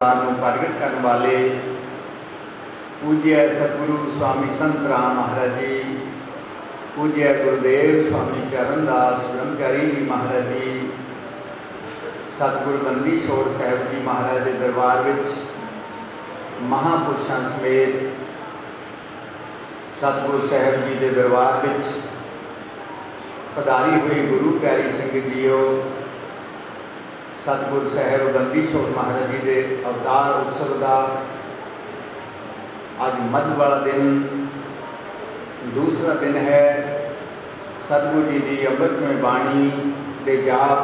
प्रगट करने वाले पूज्य सतगुरु स्वामी संत राम महाराज जी, पूज्य गुरुदेव स्वामी चरणदास ब्रह्मचारी जी महाराज जी, सतगुरु बंदी छोड़ साहब जी महाराज के दरबार में महापुरुषों समेत सतगुरु साहब जी के दरबार में पधारी हुई गुरु प्यारी संगत जीओ, सतगुरु साहब बंदी छोड़ महाराज जी के अवतार उत्सव का अज मध्य वाला दिन दूसरा दिन है। सतगुरु जी की अमृतमय बाणी के जाप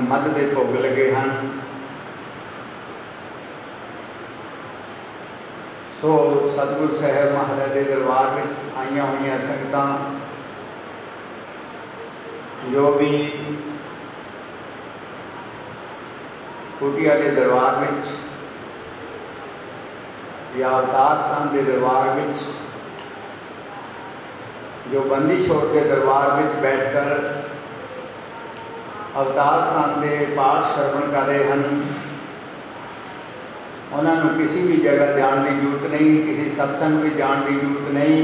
मध्य के भोग लगे हैं। सो सतगुरु साहब महाराज के दरबार में आईया हुई संगत जो भी कुटिया के दरबार में या अवतार स्थान के दरबार में जो बंदी छोड़ के दरबार में बैठकर अवतार स्थान के पाठ श्रवण कर रहे हैं, उन्होंने किसी भी जगह जाने की जरूरत नहीं, किसी सत्संग में जाने की जरूरत नहीं।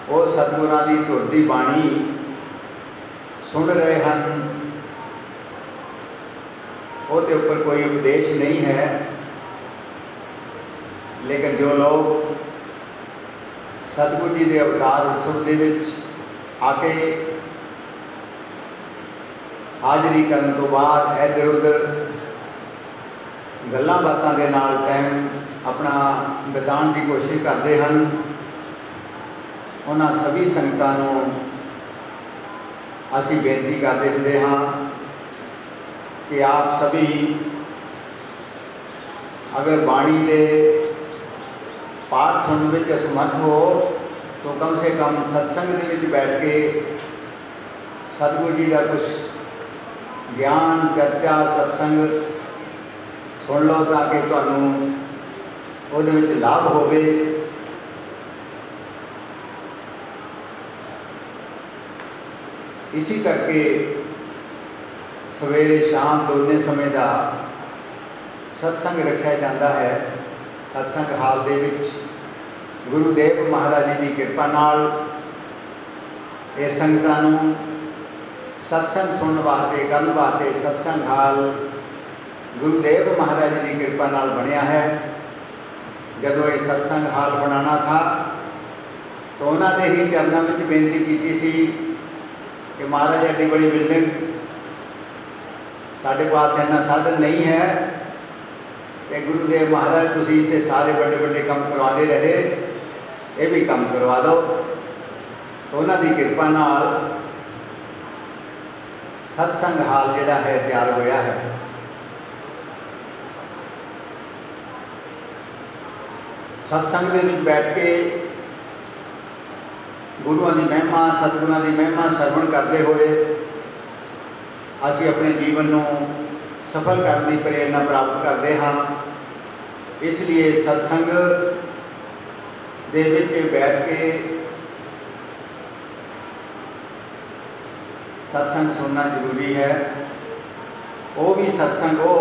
वो सतगुरां की धुर की बाणी सुन रहे हैं, उसके ऊपर कोई उपदेश नहीं है। लेकिन जो लोग सतगुरु जी के अवतार उत्सव के आके हाजरी करने तो बाद इधर उधर गल्लां बातां दे नाल टाइम अपना बिताने की कोशिश करते हैं, उन्होंने सभी संगतां नूं असीं बेनती करते हुंदे हाँ कि आप सभी अगर बाणी के पाठ सुनने में असमर्थ हो तो कम से कम सत्संग के विच बैठ के सतगुरु जी का कुछ ज्ञान चर्चा सत्संग सुन लो ताकि तुहानूं उहदे विच लाभ होवे। इसी करके सवेरे शाम दोनों समय का सत्संग रखा जाता है। सत्संग हाल दे विच गुरुदेव महाराज जी की कृपा नाल ये संगतां नूं सत्संग सुनने वास्ते गल वास्ते सत्संग हाल गुरुदेव महाराज जी की कृपा नाल बनिया है। जदों ये सत्संग हाल बनाना था तो उन्होंने ही चरणों में बेनती की थी कि महाराज एडी बड़ी बिल्डिंग साढ़े पास इन्ना साधन नहीं है कि गुरुदेव महाराज तुसीं इत्थे सारे बड़े बड़े काम करवाते रहे, ये भी काम करवा दो। तो उन्होंने कृपा नाल सत्संग हाल जिहड़ा है तैयार होया है। सत्संग के विच बैठ के गुरुआं की महिमा सतगुरां की महिमा श्रवण करते हुए असी अपने जीवन को सफल करने की प्रेरणा प्राप्त करते हाँ। इसलिए सत्संग दे विच बैठ के सत्संग सुनना जरूरी है। वो भी सत्संग हो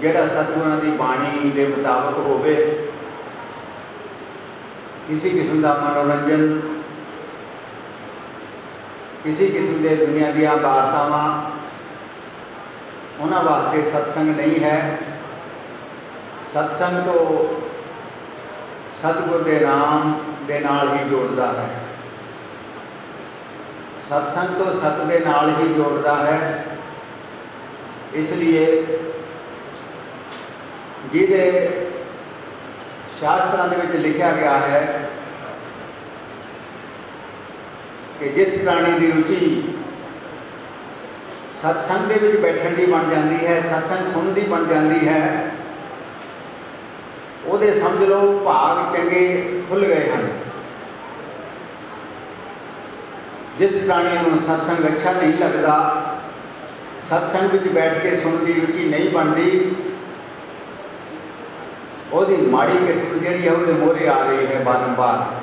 जिहड़ा सतगुरां की बाणी के मुताबिक होवे, किसी किस्म का मनोरंजन किसी किस्म के दुनिया दी वार्तावां उन्हां वास्ते सत्संग नहीं है। सत्संग तो सतगुर के नाम के नाल ही जोड़ता है, सत्संग तो सत के नाल ही जोड़ता है। इसलिए जिहदे शास्त्रां दे विच लिखा गया है कि जिस प्राणी की रुचि सत्संग के विच बैठण की बन जाती है, सत्संग सुनने की बन जाती है, उहदे समझ लो भाग चंगे खुल गए हैं। जिस प्राणी को सत्संग अच्छा नहीं लगता, सत्संग में बैठ के सुनने की रुचि नहीं बनती, उसकी माड़ी किस्मत जी है वो मोहरे आ रही है बारंबार।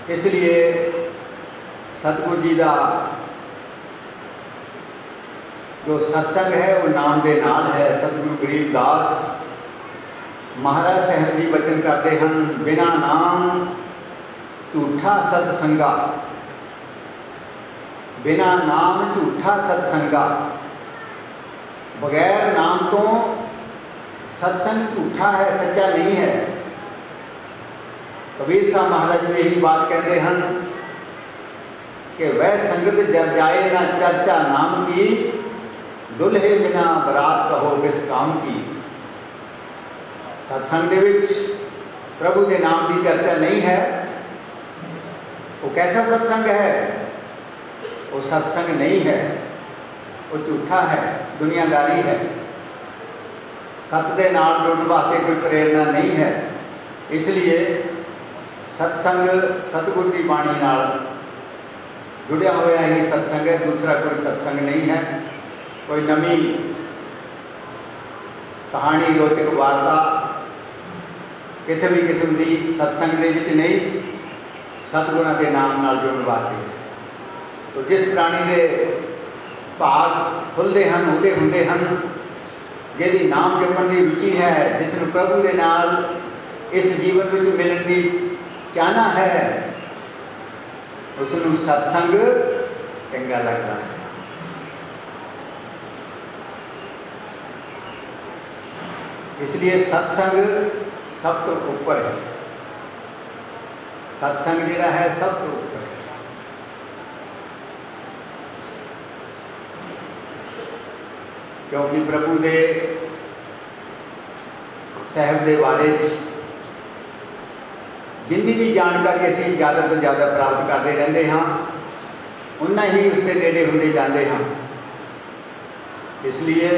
इसलिए सतगुरु जी का जो सत्संग है वो नाम के नाल है। सतगुरु गरीबदास महाराज साहब जी वचन करते हैं, बिना नाम झूठा सत्संगा, बिना नाम झूठा सत्संगा। बगैर नाम तो सत्संग झूठा है, सच्चा नहीं है। कबीर साहब महाराज जी यही बात कहते हैं कि वह संगत जर जाए ना चर्चा नाम की, दुल्हे बिना बरात कहो किस काम की। सत्संग दे विच प्रभु के नाम की चर्चा नहीं है, वो कैसा सत्संग है? वो सत्संग नहीं है, वो झूठा है, दुनियादारी है। सत दे नाल जुड़न वास्ते कोई प्रेरणा नहीं है। इसलिए सत्संग सतगुरु की बाणी नाल जुड़िया होया ही सत्संग है, दूसरा कोई सत्संग नहीं है। कोई नवी कहानी रोचक वार्ता किसी भी किस्म की सत्संग के विच नहीं, सतगुणां के नाम नाल जुड़न वास्ते। तो जिस प्राणी के भाग खुलते हैं उहदे हुंदे हैं, जिहदी नाम जपण की रुचि है, जिसनूं प्रभु के नाल इस जीवन में मिलण की चाहना है, उसनूं सत्संग चंगा लगता है। इसलिए सत्संग सब तो ऊपर है, सत्संग जिहड़ा है सब तो ऊपर है। क्योंकि प्रभु दे साहब दे बारे जिन्नी भी जानकारी असीं ज़्यादा तो ज़्यादा प्राप्त करते रहते हाँ, उन्ना ही उसके नेड़े होते जाते हैं। इसलिए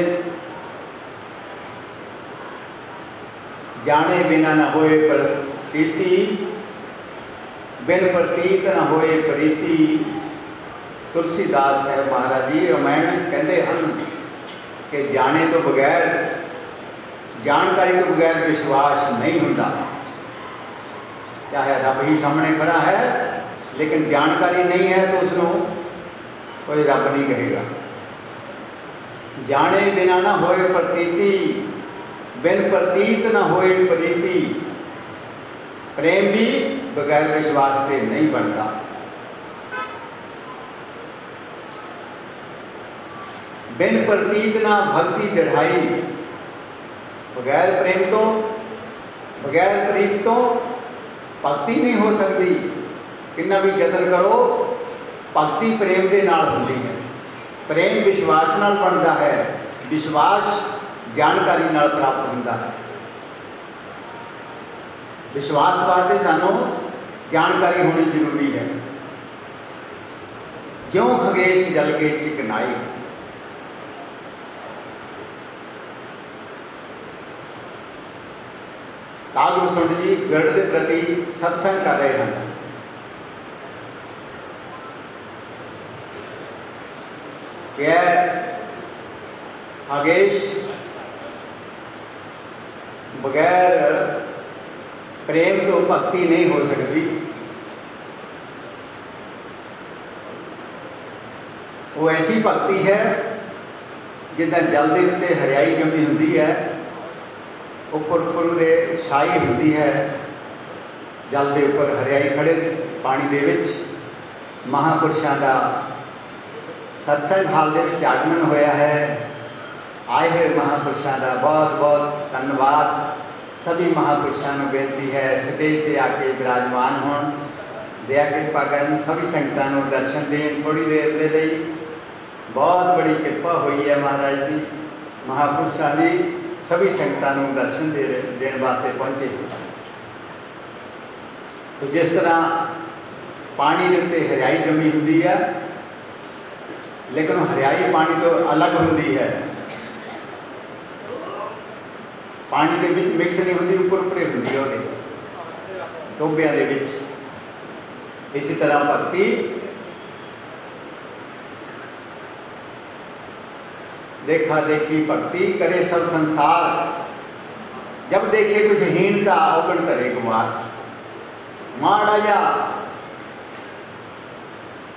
जाने बिना न होए प्रतीति, बिन प्रतीत न होए प्रीति। तुलसीदास साहब महाराज जी रामायण में कहते हैं कि जाने तो बगैर, जानकारी तो बगैर विश्वास नहीं होता। चाहे रब ही सामने खड़ा है, लेकिन जानकारी नहीं है तो उसको कोई रब नहीं कहेगा। जाने बिना न होए प्रतीति, बिन प्रतीत न होए प्रीति। प्रेम भी बगैर विश्वास के नहीं बनता। बिन प्रतीत ना भक्ति दृढ़ाई। बगैर प्रेम तो, बगैर प्रीत तो भक्ति नहीं हो सकती। कितना भी जतन करो, भक्ति प्रेम के नाल होती है। प्रेम विश्वास नाल बनता है, विश्वास जानकारी नाल प्राप्त होता है। विश्वास वास्ते सानू जानकारी होनी जरूरी है। ज्यों खगेश जल के चिकनाई। कागुरु संत जी गढ़ के प्रति सत्संग कर रहे हैं। क्या आगेश बगैर प्रेम तो भक्ति नहीं हो सकती। वो ऐसी भक्ति है जिदा जल के उत्ते हरियाई जमी होंगी है, उपर गुरु दे छाई होंगी है। जल के उपर हरियाई खड़े पानी दे विच महापुरुषों का सत्संग हाल दे विच आगमन होया है। आए हुए महापुरुषों का बहुत बहुत धन्यवाद। सभी महापुरुषों को बेनती है स्टेज पर आके विराजमान हो, दया कृपा कर सभी संगतां को दर्शन दें। थोड़ी देर के लिए बहुत बड़ी कृपा हुई है महाराज की, महापुरुषों की सभी संगतां को दर्शन देने वास्ते पहुँचे। तो जिस तरह पानी के उत्ते हरियाई जमी होंगी है, लेकिन हरियाई पानी तो अलग होंगी है। पानी के विच मिक्स नहीं होंगी, उपर उपरे होंगी है टोबिया के विच। इसी तरह भक्ति देखा देखी भक्ति करे सब संसार। जब देखे कुछ हीनता अवगुण करे कुमार। माड़ा जा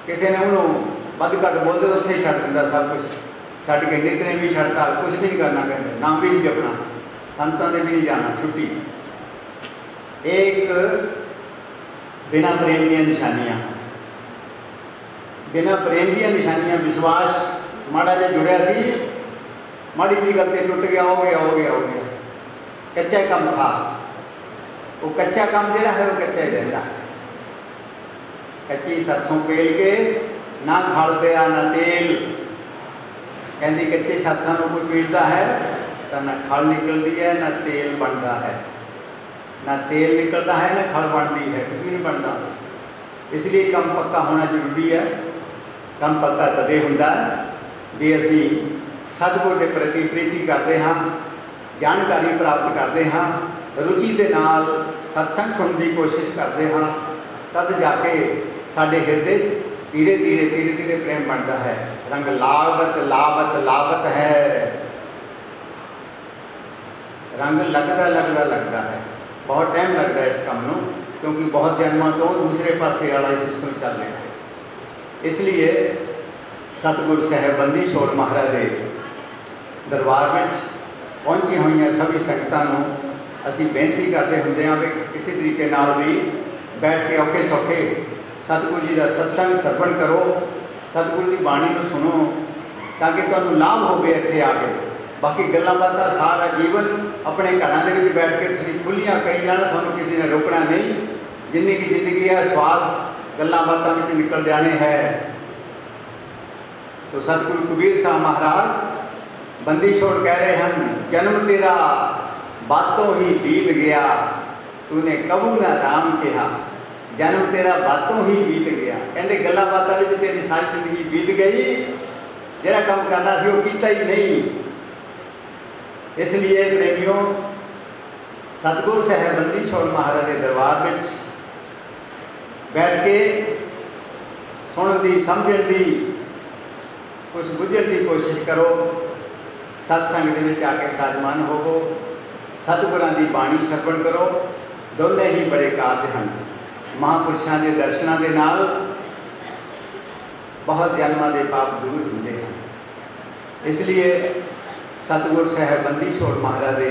किसी ने उन्होंने वध घट बोलते तो उत्थे छड्ड दिंदा, सब कुछ छड्ड के नितने भी छड्डता, कुछ भी नहीं करना, कहते नाम भी नहीं जपना, संतां दे भी नहीं जाना, छुट्टी। एक बिना प्रेम दी निशानियां, बिना प्रेम दी निशानियां, विश्वास माड़ा जिहा जुड़िया सी, माड़ी जी गल ते टुट गया, हो गया हो गया हो गया, कच्चा काम था। वो कच्चा काम जिहड़ा है वो कच्चा ही रहिंदा है। कच्ची सरसों पेल के ना खल पिया ना तेल, कहती कच्चे सरसों को कोई पीड़ता है तो ना खल निकलती है ना तेल बनता है, ना तेल निकलता है ना खल बनती है, कुछ भी नहीं बनता। इसलिए कम पक्का होना जरूरी है। कम पक्का तदे हुंदा जे असी सतगुर के प्रति प्रीति करते हाँ, जानकारी प्राप्त करते हाँ, रुचि के नाल सत्संग सुनने की कोशिश करते हाँ, तद जाके साडे हृदय धीरे धीरे प्रेम बनता है। रंग लावत लावत लावत है, रंग लगता है, बहुत टाइम लगता है इस काम को, क्योंकि बहुत जन्मों तो दूसरे पासे वाला सिस्टम चल रहा है। इसलिए सतगुरु साहब बंदी छोड़ महाराज के दरबार में पहुंची हुई सभी संगतां नूं असीं बेनती करते होंदे हां कि किसी तरीके नाल भी बैठ के औखे सौखे सतगुरु जी का सत्संग सरवण करो, सतगुरु की बाणी को सुनो, ताकि तुहानूं लाभ होवे इत्थे आके। बाकी गल्लां बातां सारा जीवन अपने घरां दे विच बैठ के तुसीं खुल्लियां कही जाना, तुहानूं किसी ने रोकना नहीं। जिन्नी की जिंदगी है श्वास गल्लां बातां विच निकल जाने है। तो सतगुरु कबीर साहब महाराज बंदी छोड़ कह रहे हैं, जन्म तेरा बातों ही बीत गया, तूने कबू ना राम कहा। जन्म तेरा बातों ही बीत गया, कहते गल्लां बातां विच तेरी सारी जिंदगी बीत गई, जिहड़ा काम करना सी वो कीता ही नहीं। इसलिए प्रेमियों, सतगुरु साहब बंदी छोड़ महाराज के दरबार में बैठ के सुनने की समझने की कुछ बुझण की कोशिश करो। सत्संग के विच आके विराजमान होवो, सतगुरां की बाणी सरवण करो। दोनों ही बड़े कार्य हैं। महापुरुषों के दर्शनों के नाल बहुत जन्मों के पाप दूर होंगे हैं। इसलिए सतगुरु साहब बंदी छोड़ महाराज के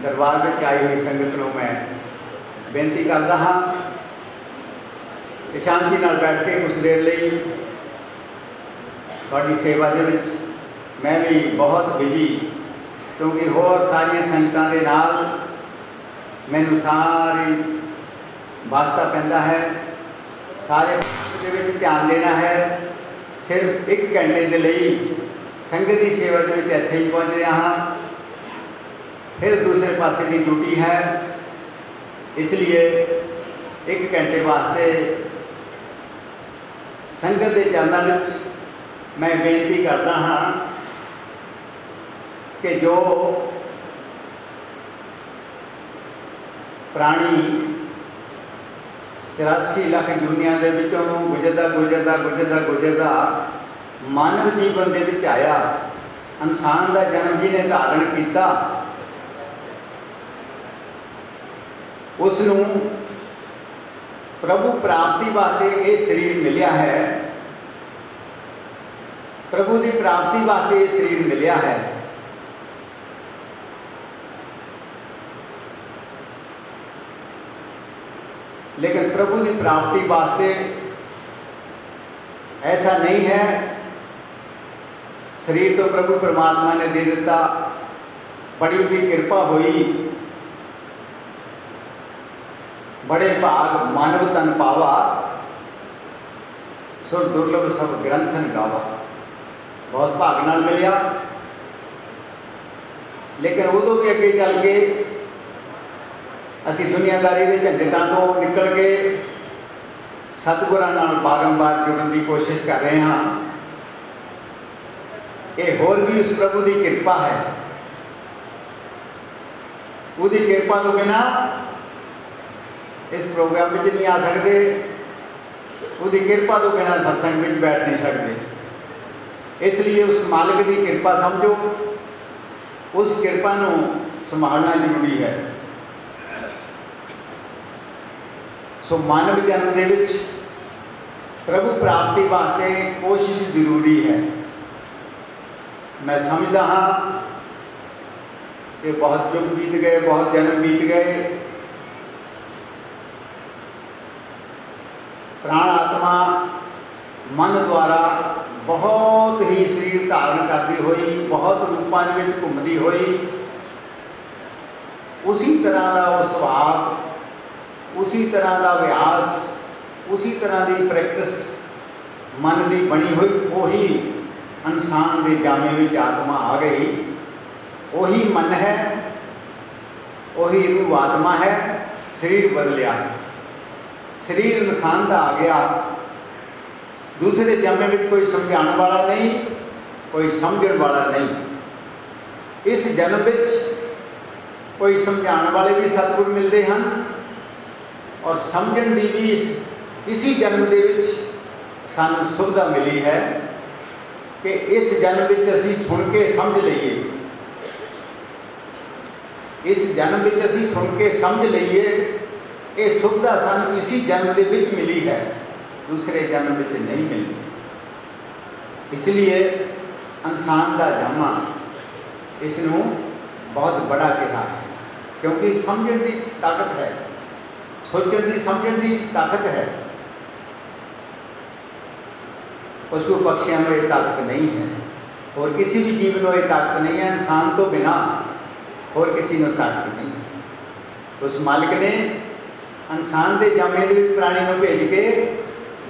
दरबार में आई हुई संगत को मैं बेनती करता हाँ कि शांति नाल बैठ के कुछ देर लिए थोड़ी सेवा के विच मैं भी बहुत बिजी, क्योंकि होर सारिया संगतां दे नाल मैनू सारी वास्ता पैंदा है, सारे ध्यान देना है। सिर्फ 1 घंटे के लिए संगत की सेवा के इत्थे ही पहुँच रहा हाँ, फिर दूसरे पासे की ड्यूटी है। इसलिए 1 घंटे वास्ते संगत के चरणों में मैं बेनती करता हाँ कि जो प्राणी 84 लाख दुनिया के विचों गुजरदा मानव जीवन के विच आया, इंसान का जन्म जी ने धारण किया, उसनूं प्रभु प्राप्ति वास्ते ये शरीर मिलिया है, प्रभु की प्राप्ति वास्ते ये शरीर मिलिया है। लेकिन प्रभु की प्राप्ति वास्ते ऐसा नहीं है शरीर तो प्रभु परमात्मा ने दे दिता, बड़ी भी कृपा हुई, बड़े भाग मानव तन पावा, सो दुर्लभ सब ग्रंथन गावा। बहुत भाग नाल मिलिया, लेकिन उदों भी अगे चल के असी दुनियादारी के झंझटां तो निकल के सतगुरां नाल बारंबार जुड़न की कोशिश कर रहे हैं। ये होर भी उस प्रभु की कृपा है, उसकी कृपा तो बिना इस प्रोग्राम में नहीं आ सकते, उसकी कृपा तो बिना सत्संग में बैठ नहीं सकते। इसलिए उस मालिक की कृपा समझो, उस कृपा को संभालना जरूरी है। सो मानव जन्म के विच प्रभु प्राप्ति वास्ते कोशिश जरूरी है। मैं समझदा हाँ कि बहुत युग बीत गए, बहुत जन्म बीत गए, प्राण आत्मा मन द्वारा बहुत ही शरीर धारण करती हुई, बहुत रूपों में घूमती हुई, उसी तरह का वो सुभाव, उसी तरह का अभ्यास, उसी तरह की प्रैक्टिस मन की बनी हुई, वही इंसान के जामे में आत्मा आ गई, वही मन है, वही रूह आत्मा है, शरीर बदलिया, शरीर इंसान का आ गया, दूसरे जामे में कोई समझाने वाला नहीं, कोई समझण वाला नहीं। इस जन्म में कोई समझाने वाले भी सतगुर मिलते हैं और समझण की भी इसी जन्म के सानू सुविधा मिली है कि इस जन्म में असी सुन के समझ लीए, इस जन्म में असी सुन के समझ लीए, ये सुविधा सानू इसी जन्म के मिली है, दूसरे जन्म में नहीं मिली। इसलिए इंसान का जन्म इसनों बहुत बड़ा कहा है, क्योंकि समझण की ताकत है, सोचण की समझण की ताकत है। पशु पक्षियों में ये ताकत नहीं है और किसी भी जीव में ये ताकत नहीं है, इंसान तो बिना और किसी में ताकत नहीं है। उस मालिक ने इंसान के जामे के प्राणी को भेज के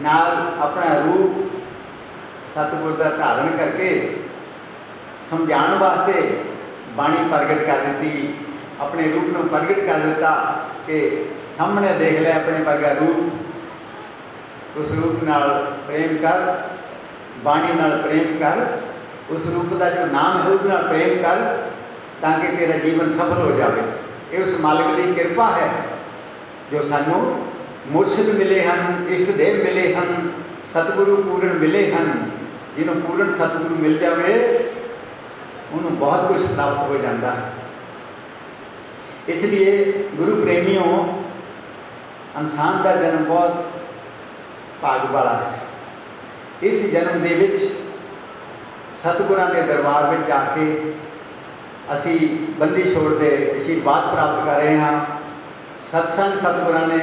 नाल अपना रूप सतगुर का धारण करके समझाने वास्ते बाणी प्रगट कर दी, अपने रूप को प्रगट कर दिता कि सामने देख ले अपने वर्गा रूप, उस रूप नाल प्रेम कर, बाणी नाल प्रेम कर, उस रूप का जो नाम है उस नाल प्रेम कर, ताकि तेरा जीवन सफल हो जाए। ये उस मालिक की कृपा है जो सानू मुर्शिद मिले हैं, इष्ट देव मिले हैं, सतगुरु पूर्ण मिले हैं। जिन्होंने पूर्ण सतगुरु मिल जाए उन्होंने बहुत कुछ प्राप्त हो जाता है। इसलिए गुरु प्रेमियों, इंसान का जन्म बहुत भाग वाला है। इस जन्म के विच सतगुरां के दरबार में जाके असी बंदी छोड़ के आशीर्वाद प्राप्त कर रहे हैं। सत्संग सतगुरां ने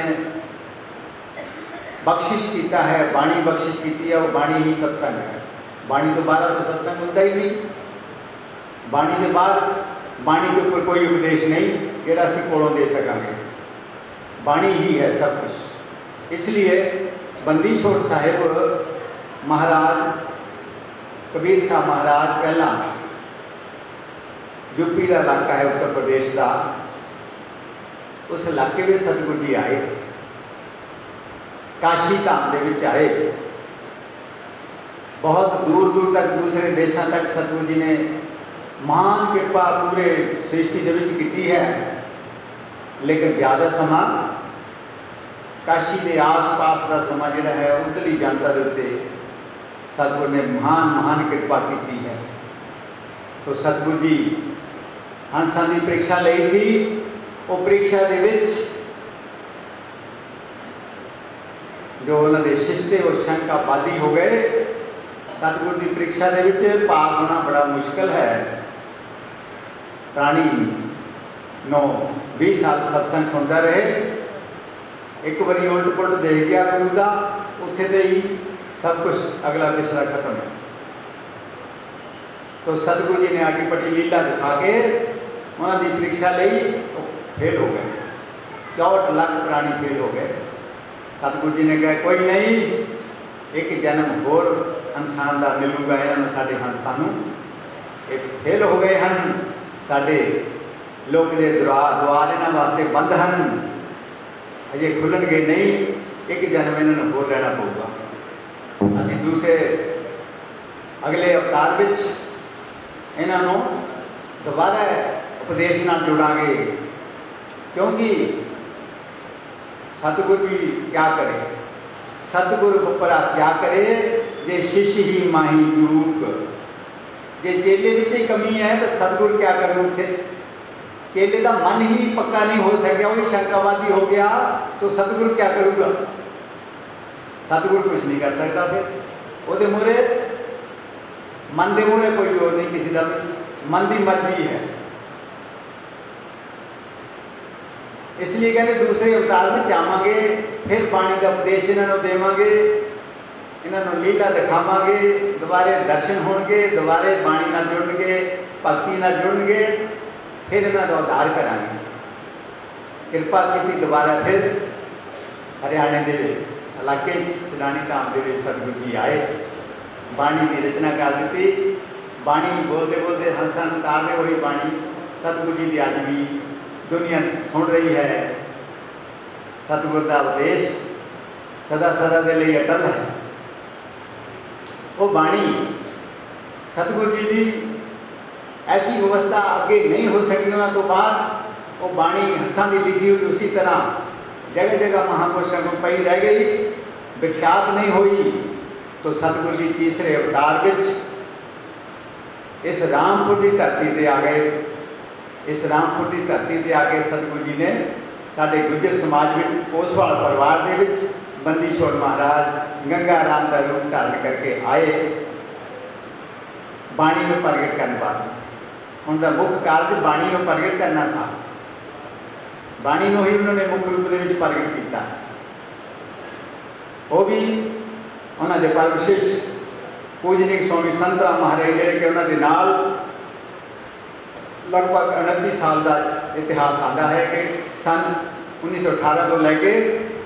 बख्शिश किया है, बाणी बख्शिश की है, वो बाणी ही सत्संग है। बाणी तो बाहर तो सत्संग होता ही नहीं, बाणी के बाद बाणी के ऊपर कोई उपदेश नहीं जोड़ा असी कोलों दे सकांगे, बाणी ही है सब कुछ। इसलिए बंदी छोड़ साहिब महाराज कबीर साहब महाराज पहला यूपी का इलाका है, उत्तर प्रदेश का, उस इलाके में सतगुरु जी आए, काशी धाम के विच आए। बहुत दूर दूर तक दूसरे देशों तक सतगुरु जी ने महान कृपा पूरे सृष्टि के विच की है, लेकिन ज़्यादा समा काशी के आस पास का समा जोड़ा है उधरली जनता के उत्ते सतगुरु ने महान महान कृपा की है। तो सतगुरु जी हंसा की परीक्षा ली थी, वो परीक्षा के विच जो उन्होंने शिष्य वो शंकाबादी हो गए। सतगुरु की परीक्षा के विच पास होना बड़ा मुश्किल है। प्राणी 9-20 साल सत्संग सुनता रहे, एक बारी उल्ट पुलट देख गया गुरु का, उत्थे तो ही सब कुछ अगला पिछला खत्म है। तो सतगुरु जी ने आटी पटी लीला दिखा के उन्होंने परीक्षा ली, तो फेल हो गए, 64 लाख प्राणी फेल हो गए। सतगुरु जी ने कहा कोई नहीं, एक जन्म होर इंसान का मिलूगा, इन्होंने साढ़े हाथ सानू एक फेल हो गए हैं, साढ़े लोग के द्वार इन्होंने वास्ते बंद हैं, अजे खुलणगे नहीं, एक जन्म इन्होंने होर लेना पड़ेगा। असी दूसरे अगले अवतार विच इन्हों दोबारा उपदेश नाल जुड़ांगे, क्योंकि सतगुरु भी क्या करे, सतगुरु उपरा क्या करे, जे शिष्य ही माही चूक, जे चेले विच ही कमी है तो सतगुरु क्या करे। उत्थे चेले का मन ही पक्का नहीं हो सकिया, वही शंकावादी हो गया, तो सतगुरु क्या करूँगा। सतगुर कुछ नहीं कर सकता। फिर वो मूहरे मन के मूहरे कोई जोर नहीं किसी का भी, मन की मर्जी है। इसलिए कहते दूसरे अवतार में चावांगे, फिर बाणी का उपदेश इन्हों देवांगे, इन्हों लीला दिखावांगे, दोबारे दर्शन होणगे, दोबारे बाणी नाल जुड़नगे, भगती नाल जुड़नगे, फिर इन्हों का उद्धार करांगे। कृपा की दोबारा फिर हरियाणे के इलाके सुडानी धाम के सतगुरु जी आए, बाणी की रचना कर दी। बाणी बोलते बोलते हंसन उतारते हुई बाणी सतगुरु जी की अज भी दुनिया सुन रही है। सतगुरु का उपदेश सदा सदा के लिए अटल है। वो बाणी सतगुरु जी की ऐसी व्यवस्था आगे नहीं हो सकी उन्होंने तो बाद, वो बाणी हथां की लिखी हुई उसी तरह जगह जगह महापुरुषों को पई रह गई, विख्यात नहीं हुई। तो सतगुरु जी तीसरे अवतार विच इस रामपुर की धरती पर आ गए। इस रामपुर की धरती पर आके सतगुरु जी ने साडे गुजर समाज में कोसवाल परिवार के विच बंदी छोड़ महाराज गंगा राम का रूप धारण करके आए, बाणी को प्रगट करने वाले। उनका मुख्य कार्य बाणी को प्रगट करना था। बाणी को ही उन्होंने मुख्य रूप में प्रगट किया। वो भी उन्होंने परम शिष्य पूजनीक स्वामी संत राम महाराज जिहड़े कि उन्होंने नाल लगभग 29 साल का इतिहास आता है कि सन 1918 तो लैके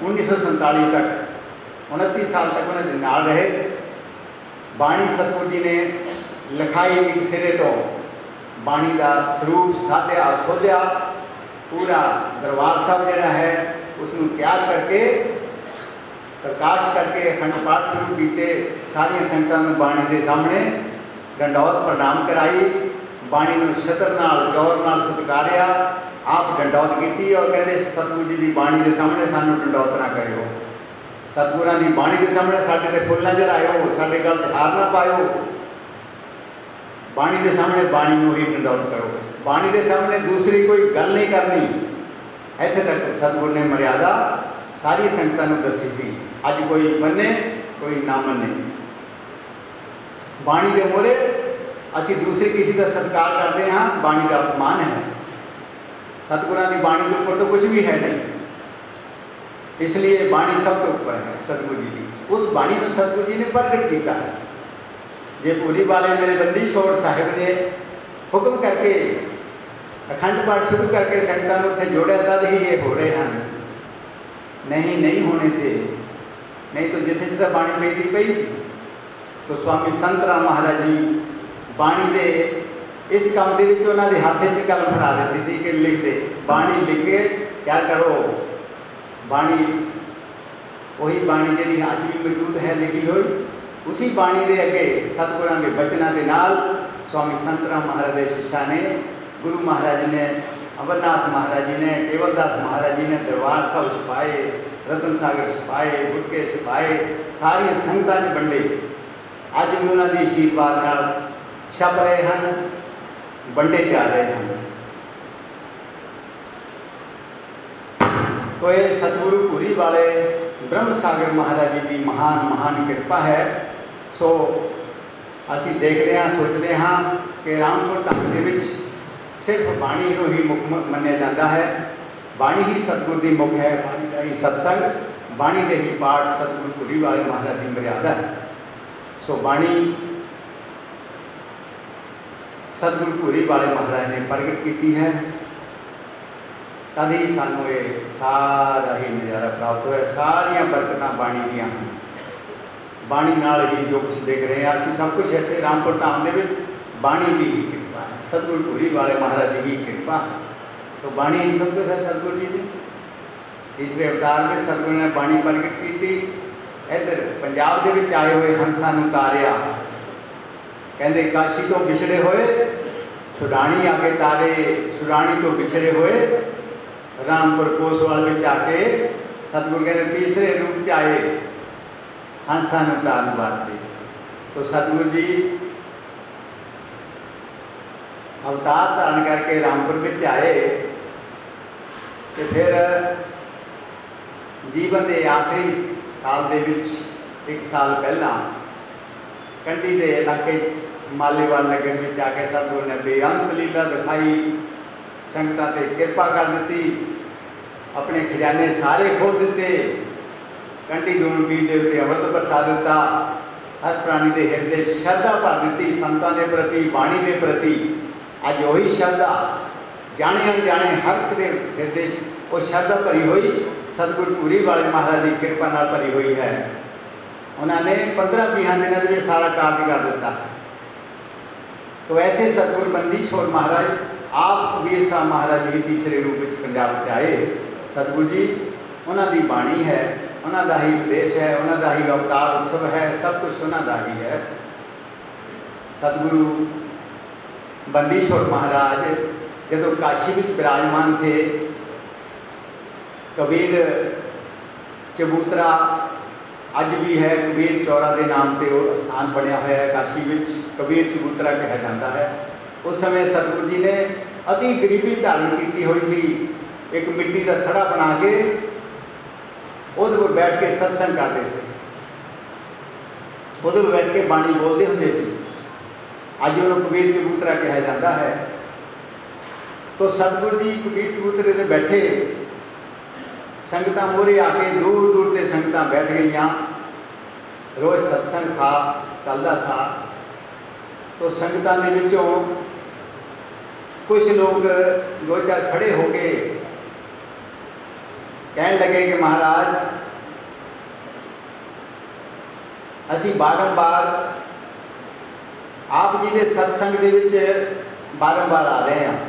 1947 तक 29 साल तक उन्होंने नाल रहे। बाणी सतगुरु जी ने लिखाई एक सिरे तो बाणी का स्वरूप साधिया सोधिया, पूरा दरबार साहब जिहड़ा है उसनूं तैयार करके प्रकाश करके अखंड पाठ शुरू किए। सारिया संगतां नूं बाणी के सामने डंडौत प्रणाम कराई, बाणी नूं छतर नाल जोर नाल सत्कारिया, आप डंडौत की और कहते सतगुरु जी की बाणी के सामने सानूं डंडौत ना करियो, सतगुरां की बाणी के सामने साडे ते फुल ना चढ़ाओ, साडे गल हार ना पाओ, बाणी के सामने बाणी नूं ही डंडौत करो, बाणी के सामने दूसरी कोई गल नहीं करनी। इत्थे तक सतगुरु ने मर्यादा सारी संगतां नूं दसी थी। अज कोई मने कोई ना मने, बाणी के मोहरे असी दूसरे किसी का सत्कार करते हाँ, बाणी का अपमान है। सतगुरां की बाणी के ऊपर तो कुछ भी है नहीं, इसलिए बाणी सब के ऊपर है सतगुरु जी की। उस बाणी को सतगुरु जी ने प्रगट किया है। जे पूरी वाले मेरे बंदी छोड़ साहिब ने हुक्म करके अखंड पाठ शुरू करके संगतां उत्थे जोड़िया तद ही ये हो रहे हैं, नहीं होने थे। नहीं तो जिथे जिथे बाणी पेदी पई थी। तो स्वामी संत राम महाराज जी बाणी दे इस काम के उन्होंने हाथ च कलम फड़ा देती थी कि लिख दे, बाणी लिख के क्या करो। बाणी वही बाणी जी अज भी मौजूद है लिखी हुई, उसी बाणी के अगे सतगुरां के बचनों के नाल स्वामी संत राम महाराज के शिष्या ने, गुरु महाराज ने, अमरनाथ महाराज जी ने, केवलदास महाराज जी ने दरबार साहब छपाए, रतन सागर छपाए, गुटके छपाए, सारिया संगतां ने बंडे। अज भी उन्होंने आशीर्वाद नाल छप रहे हैं, बंडे जा रहे हैं। तो ये सतगुरु पूरी वाले ब्रह्म सागर महाराज जी की महान कृपा है। सो असी देखते हैं, सोचते हाँ कि रामपुर धाम के विच सिर्फ बाणी को ही मुख मन्या जाता है। बाणी ही सतगुरु की मुख है, बाणी का ही सत्संग, बाणी के ही पाठ सतगुरु पूरी वाले महाराज की मर्यादा है। सो बाणी सतगुरु पूरी वाले महाराज ने प्रगट की है, तभी सानू ये सारा ही नज़ारा प्राप्त होया। सारिया बरकतां बाणी दियां हैं, बाणी नाल ही जो कुछ देख रहे हैं असीं सब कुछ इत्थे रामपुर धाम दे विच बाणी की ही कृपा है, सतगुरु पूरी वाले महाराज जी की कृपा है। तो बाणी ही सब कुछ है सतगुरु जी की। तीसरे अवतार में सतगुरु ने बाणी प्रगट की। इधर पंजाब दे विच आए हुए हंसां नूं तारिया, कहते काशी तो बिछड़े हुए सुडानी आके तारे, सुडानी तो बिछड़े हुए रामपुर कोसवाल में आके सतगुरु कहते तीसरे रूप च आए हंसां नूं तारन वास्ते। तो सतगुरु जी अवतार धारण करके रामपुर में आए, तो फिर जीवन के आखिरी साल दे विच एक साल पहला कंडी के इलाके मालेवाल नगर में आके सतगुरु ने बेअंत लीला दिखाई, संगतां ते कृपा कर दी, अपने खजाने सारे खोल दिते, कंडी दून पीर दे उत्ते अमृत बरसा दिता, हर प्राणी के हृदय श्रद्धा भर दी संतां के प्रति, बाणी के प्रति। अज वही श्रद्धा जाने अनजाने हर एक के हृदय वो श्रद्धा भरी हुई सतगुरु पूरी वाले महाराज की कृपा नाल भरी हुई है। उन्होंने 15-20 दिनों में सारा कार्य कर दिता। तो ऐसे सतगुरु बंदी छोड़ महाराज आप कबीर साहब महाराज जी तीसरे रूप में पंजाब आए। सतगुरु जी उन्होंने बाणी है, उन्होंने ही उपदेश है, उन्होंने ही अवतार उत्सव है, सब कुछ उन्होंने ही है। सतगुरु बंदी छोड़ महाराज जब काशी में विराजमान थे, कबीर चबूतरा अज भी है, कबीर चौरा के नाम से वो स्थान बनया हुआ है काशी में, कबीर चबूतरा कहा जाता है। उस समय सतगुरु जी ने अति गरीबी धारण की हुई थी, एक मिट्टी का थड़ा बना के उस पर बैठ के सत्संग करते थे, उस पर बैठ के बाणी बोलते होंगे सी। अज उन्होंने कबीर चबूतरा कहा जाता है। तो सतगुरु जी कबीर चबूतरे से बैठे, संगतां मोरे आके दूर दूर से संगतां बैठ गई, रोज़ सत्संग था चलता था। तो संगतां दे विचों कुछ लोग 2-4 खड़े हो गए, कहने लगे कि महाराज असी बारंबार आप जी के सत्संग के विच बारंबार आ रहे हैं,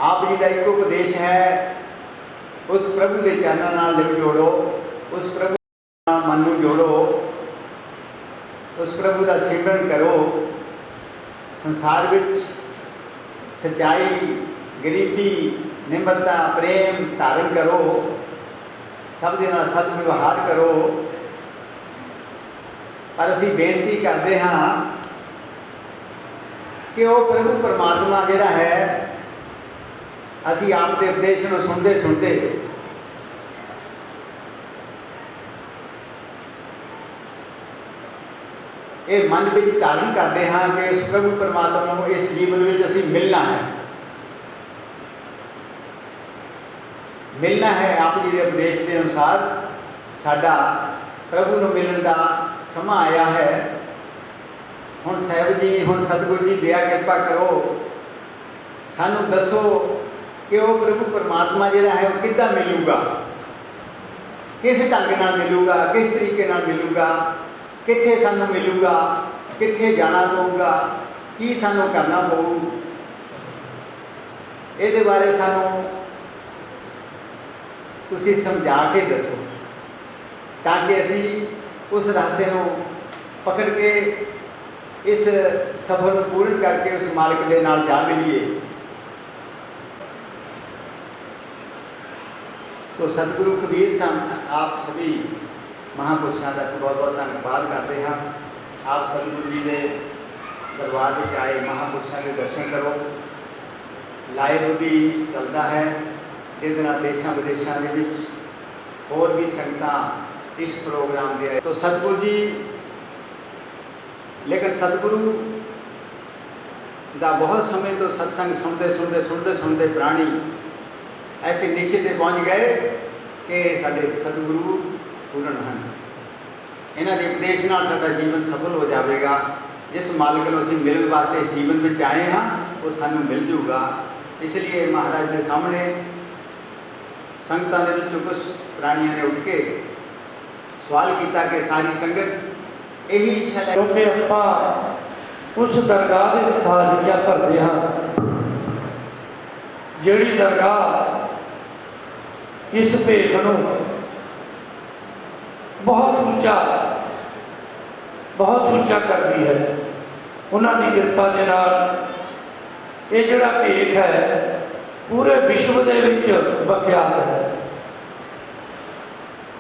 आप जी का एक उपदेश है, उस प्रभु के चरणों नाल लिप जोड़ो, उस प्रभु नाल मन नूं जोड़ो, उस प्रभु का सिमरन करो, संसार विच सच्चाई, गरीबी, निम्रता, प्रेम धारण करो, सब दे नाल सद व्यवहार करो। पर असी बेनती करते हाँ कि वो प्रभु परमात्मा जिहड़ा है, असी आप के उपदेश को सुनते सुनते ये मन में धारण करते हाँ कि उस प्रभु परमात्मा को इस जीवन में असी मिलना है, मिलना है। आप जी के उपदेश के अनुसार साडा प्रभु को मिलने का समा आया है। हुण साहिब जी, हुण सतगुरु जी दया कृपा करो, सानू दसो कि वो प्रभु परमात्मा जिहड़ा है वो किद्दां मिलूगा, किस ढंग नाल मिलूगा, किस तरीके नाल मिलूगा, कित्थे सानू मिलूगा, कित्थे जाना पऊगा, की सानू करना पऊ, इहदे बारे सानू तुसीं समझा के दसो, ताकि असी उस रास्ते को पकड़ के इस सफर को पूर्ण करके उस मालिक के नाल जा मिलीए। तो सतगुरु कबीर साहब आप सभी महापुरुषों का बहुत बहुत धन्यवाद करते हैं। आप सतगुरु जी के दरबार में आए, महापुरुषों के दर्शन करो। लाइव भी चलता है, जिस देशों विदेशों के होर भी संगतां इस प्रोग्राम के। तो सतगुरु जी, लेकिन सतगुरु का बहुत समय तो सत्संग सुनते सुनते सुनते सुनते प्राणी ऐसे निश्चित से पहुँच गए कि साडे सतगुरु पूर्ण हैं, इन्हां दे उपदेश नाल साडा जीवन सफल हो जाएगा। जिस मालिक को असीं मिलण वास्ते इस जीवन में आए हाँ वो सानू मिल जूगा। इसलिए महाराज के सामने संगतां दे विचों कुछ प्राणियों ने उठ के सवाल किया कि सारी संगत यही इच्छा है, क्योंकि आपां उस दरगाह दे विच हाज़रियां भरदे हां जिहड़ी दरगाह इस भेख नूं बहुत ऊंचा करती है। उन्होंने की कृपा के नाल ये जिहड़ा भेख है पूरे विश्व के विच विख्यात है।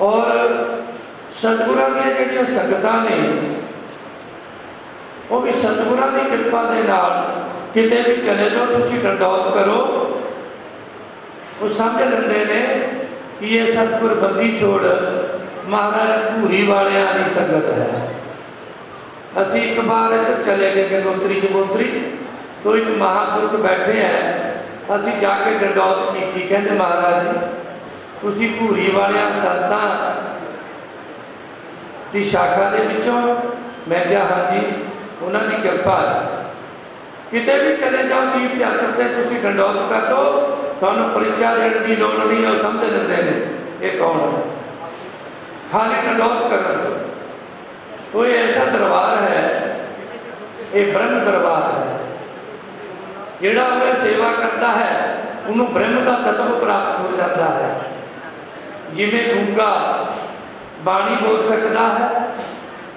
और सतगुरां दी जिहड़ियां संगतां ने वो भी सतगुरां की कृपा के नाल किते भी चले जाओ, तुसीं डंडौत करो, वो समझ लेंदे ने कि ये सतगुर बंदी छोड़ महाराज भूरी वालियां की संगत है। असी एक बार इधर चले गए गंगोत्री जमोत्री, तो एक महापुरुष बैठे हैं, असी जाके गंडौत की, कहते महाराज जी तुसी भूरी वालियां संतां की शाखा के विचों? मैं क्या हाँ जी, उन्होंने कृपा है। किते भी चले जाओ तीर्थ यात्रा से तुसी गंडौत कर दो, थानू परिचय देने की लोड़ नहीं, और समझ लेते हैं ये कौन है, खाली गंडौत कर दो। तो ये ऐसा दरबार है, ये ब्रह्म दरबार है। जिहड़ा उन्हें सेवा करता है उन्होंने ब्रह्म का तत्व प्राप्त हो जाता है। जिमें गूंगा बाणी बोल सकता है,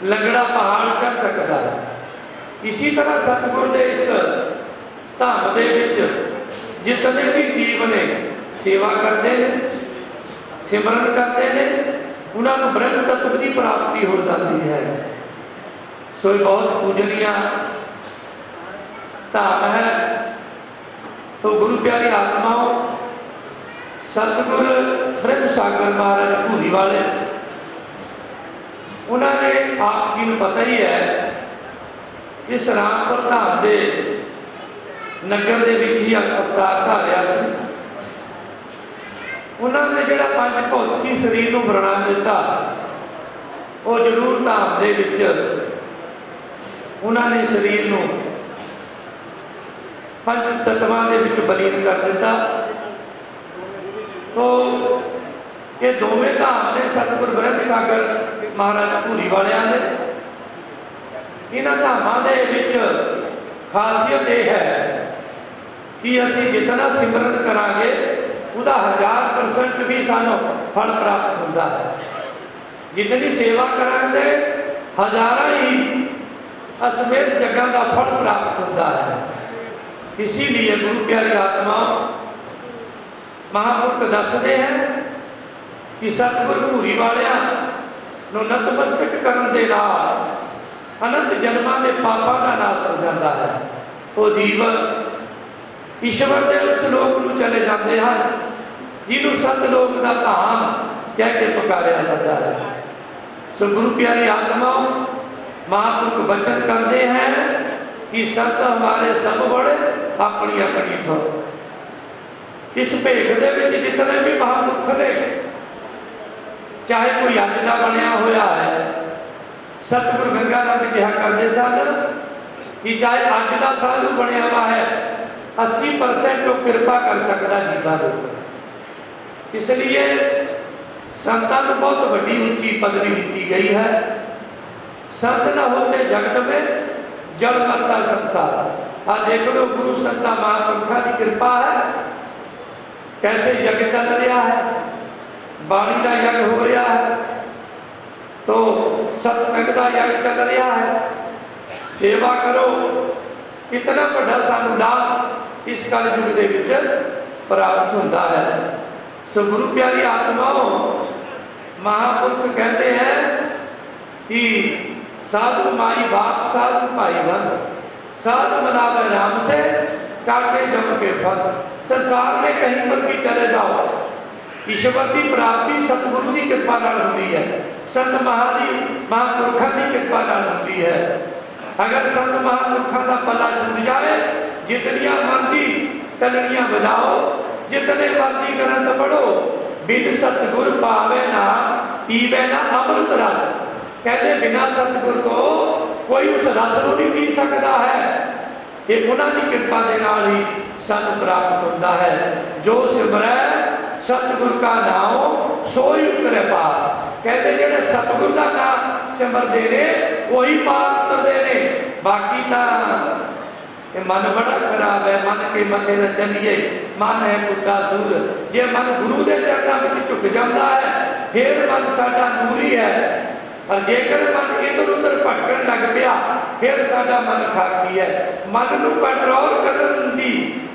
लंगड़ा पहाड़ चढ़ सकता है, इसी तरह सतगुर के इस धाम दे विच जितने भी जीव ने सेवा करते हैं, सिमरन करते हैं, उन्होंने ब्रह्म तत्व की प्राप्ति हो जाती है। सो बहुत पूजनीय धाम है। तो गुरु प्यारी आत्माओं, सतगुर ब्रह्म सागर महाराज भूरी वाले, उन्होंने आप जी को पता ही है इस रामपुर धाम के नगर के विच ही अवतार धारिया सी। उन्होंने जिहड़ा पंज भौतिकी शरीर को प्रणाम दिता, वो जरूर धाम के विच उन्होंने शरीर को पंज तत्वां दे विच बलीन कर दिता। तो ये दोवें धाम ने सतगुर ब्रह्म सागर महाराज भूरी वालियां ने। इन्हां धामां दे विच खासियत यह है कि असी जितना सिमरन करांगे उसका 1000% भी सानू फल प्राप्त होता है। जितनी सेवा करांगे हजारां ही असमेत जगह का फल प्राप्त होता है। इसीलिए गुरु प्यारी आत्मा महापुरुष दसते हैं कि सतगुर भूरी वालियां नूं नतमस्तक करन दे नाल अनंत जन्मां के पापां का नाश हो जाता है। तो जीव ईश्वर के उस लोक नूं चले जाते हैं जिन्हों सतलोक का धाम कह के पुकारिया जाता है। सो गुरु प्यारी आत्मा महापुरुष वचन करते हैं कि संत हमारे सब बड़े अपनी अपनी थो। इस भेख दे विच जितने भी महापुरुष ने, चाहे कोई अज का बनया होया है, सतगुरु गंगानंद कहा करते सन कि चाहे अज का साधु बनया हुआ है 80% तो कृपा कर सकता जीवा के ऊपर। इसलिए संतां को बहुत बड़ी ऊंची पदवी दी गई है। संत न होते जगत में जड़ मरता संसार। आज देख लो गुरु संता महापुरुषों की कृपा है, कैसे यज्ञ चल रहा है, बाणी का यज्ञ हो रहा है, तो सत्संग का यज्ञ चल रहा है। सेवा करो, इतना बड़ा सानू लाभ इस कल युग के विच प्राप्त होता है। सो गुरु प्यारी आत्माओं, महापुरुष कहते हैं कि साधु माई बाप साधु भाई बंद, साधु मनावे राम से काटे जम के फल। संसार में कहीं पर भी चले जाओ, ईश्वर की प्राप्ति सतगुरु की कृपा नाल होती है, संत महापुरुषों की कृपा नाल होती है। अगर संत महापुरुषों का पला छूट जाए, जितनियां मर्जी तलड़ियां बजाओ, जितने मर्जी ग्रंथ पढ़ो, बिन सतगुर पावे ना पीवे ना अमृत रस। कहते बिना सतगुर तो कोई उस रस को नहीं पी सकता है। ये उन्होंने कृपा के नाल ही सानू प्राप्त होता है। जो सिमरै सतगुर का नाम सोई उतरे पार। कहते जेड़े सतगुर का नाम सिमरते ने वही पार उतरते ने। बाकी तो मन बड़ा खराब है, मन के मथे न चलिए, मन है कुत्ता सूर। जे मन गुरु के चरणों में झुक जाता है फिर मन साडा नूरी है, और जेकर मन इधर उधर भटकन लग पिया फिर साडा मन खाकी है। मन को कंट्रोल करन दी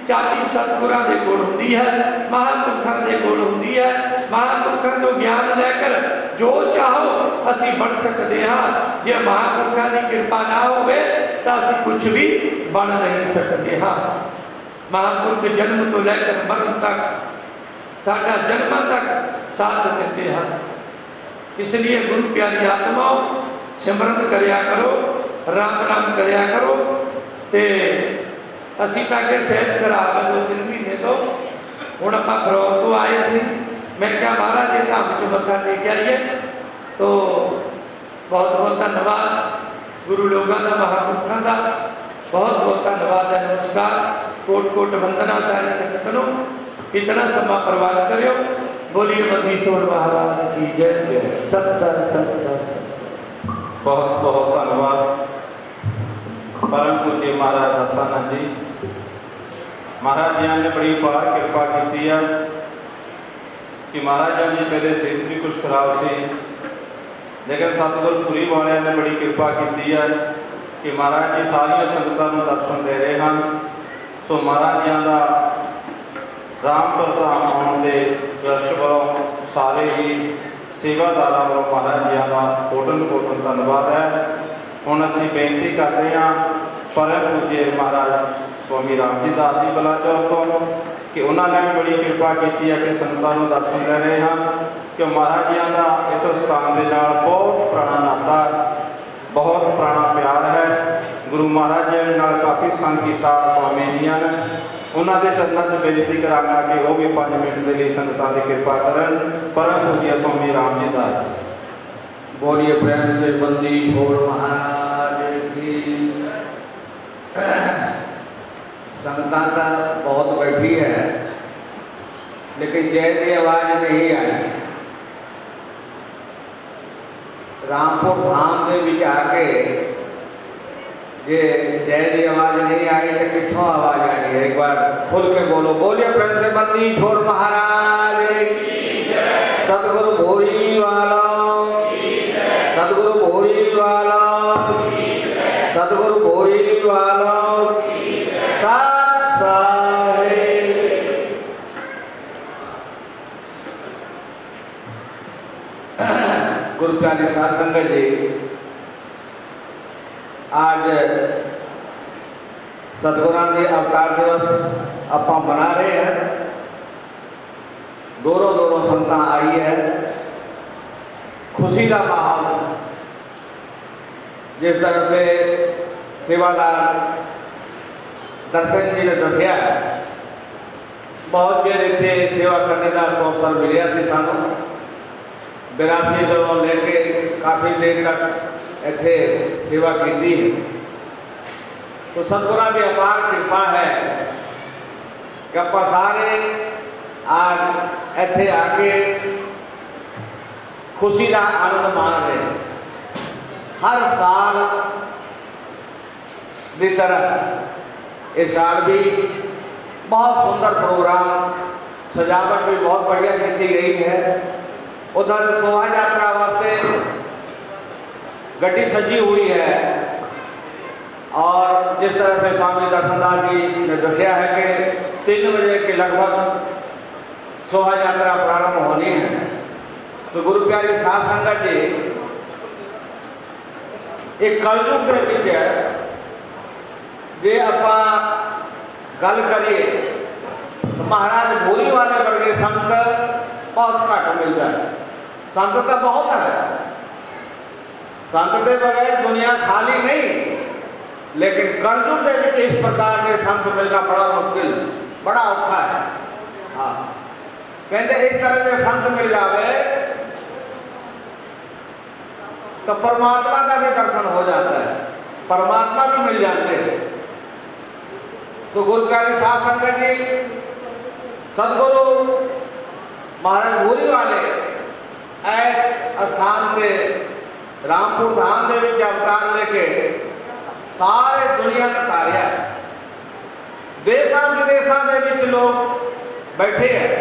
चाबी सतगुरां दे कोल हुंदी है, महापुरुषां दे कोल हुंदी है। महापुरुषां तो ज्ञान लेकर जो चाहो असी बन सकते हाँ। जे महापुरुषां की कृपा ना होवे तो असी कुछ भी बन नहीं सकते हाँ। महापुरुष जन्म तो लेकर मरण तक साडा जन्म तक साथ देते हैं। इसलिए गुरु प्यारी आत्माओं सिमरन करया करो, राम राम करया करो। ते असी तो अगे सहज करा 2-3 महीने तो हुण आपां फरौर तो आए सी। मैं क्या महाराज जी धाम च मत्था टेक आइए। तो बहुत बहुत धन्यवाद गुरु लोगों का, महापुरखों का बहुत बहुत धन्यवाद है। नमस्कार, कोट कोट वंदना सारी संगत नूं। इतना समा प्रवान करियो। बोलिए मधीश्वर महाराज की जय। सत सत सत सत सत। बहुत बहुत धन्यवाद परम पूज्य महाराज दासानंद जी। महाराज जी ने बड़ी अपार कृपा की है कि महाराज जी पहले सेहत भी कुछ खराब सी, लेकिन सतगुर पुरी वाले ने बड़ी कृपा की है कि महाराज जी सारिया संगतां नूं दर्शन दे रहे हैं। सो महाराज जी का रामपुर धाम आने के ट्रस्ट वालों सारे ही सेवादारों वालों महाराज जी का कोटन कोटन धन्यवाद है। हुण असीं बेनती कर रहे हैं परम पूज्य महाराज स्वामी राम जी दास जी बलाचौर तो कि उन्होंने भी बड़ी कृपा की है कि संगतां नूं दर्शन दे रहे हैं। कि महाराज जी का इस स्थान के नाल बहुत पुराना नाता, बहुत पुराना प्यार है। गुरु महाराज जी ने काफ़ी संग किया स्वामी जी ने। उन्होंने चरणों से बेनती करांगा कि वह भी 5 मिनट के लिए संगतां की कृपा करन। परम पूज्य स्वामी राम जी दास। बोलिए प्रेम से बंदी छोड़ महाराज की। संगतां तो बहुत बैठी है, लेकिन जय की आवाज नहीं आई। रामपुर धाम के विच आके जे जय की आवाज नहीं आई तो कितों आवाज आनी है? एक बार खुल के बोलो। बोलिए प्रेम से बंदी छोड़ महाराज की। सतगुरु भोरी वाला, सतगुरु भोरी वाला, सतगुरु भोरी वाला। गुरु प्यारी साध संगत जी, आज सतगुरां के अवतार दिवस आप मना रहे हैं। दूरों दूरों संगतां आई है, खुशी का माहौल। जिस तरह से सेवादार दर्शन जी ने दसिया, बहुत चेर इतने सेवा करने का अवसर मिले से सानू। 82 जो लेके काफ़ी देर तक इतने सेवा की है। तो सतगुरां की अपार कृपा है कि आप सारे आज इतने आके खुशी का आनंद मान रहे हैं। हर साल की तरह इस साल भी बहुत सुंदर प्रोग्राम, सजावट भी बहुत बढ़िया की गई है। उधर शोभा यात्रा वास्ते गड्डी सजी हुई है और जिस तरह से स्वामी दर्शनदास जी ने दसिया है कि 3 बजे के लगभग शोभा यात्रा प्रारंभ होनी है। तो गुरु प्यारी साध संगत जी, एक कलयुग के पीछे जे आप गल करिए तो महाराज भोरी वाले वर्गे संत बहुत घट मिलता है। संत तो बहुत है, संत के बगैर दुनिया खाली नहीं, लेकिन कलयुग के इस प्रकार के संत मिलना बड़ा मुश्किल, बड़ा औखा है। हाँ, कहते इस तरह के संत मिल जावे तो परमात्मा का भी दर्शन हो जाता है, परमात्मा भी मिल जाते हैं। तो गुरु प्यारी साध संगत जी, सदगुरु महाराज भोरी वाले ऐस स्थान से रामपुर धाम के विच अवतार लेके सारे दुनिया का कार्य, देशों विदेशों के विच लोग बैठे हैं।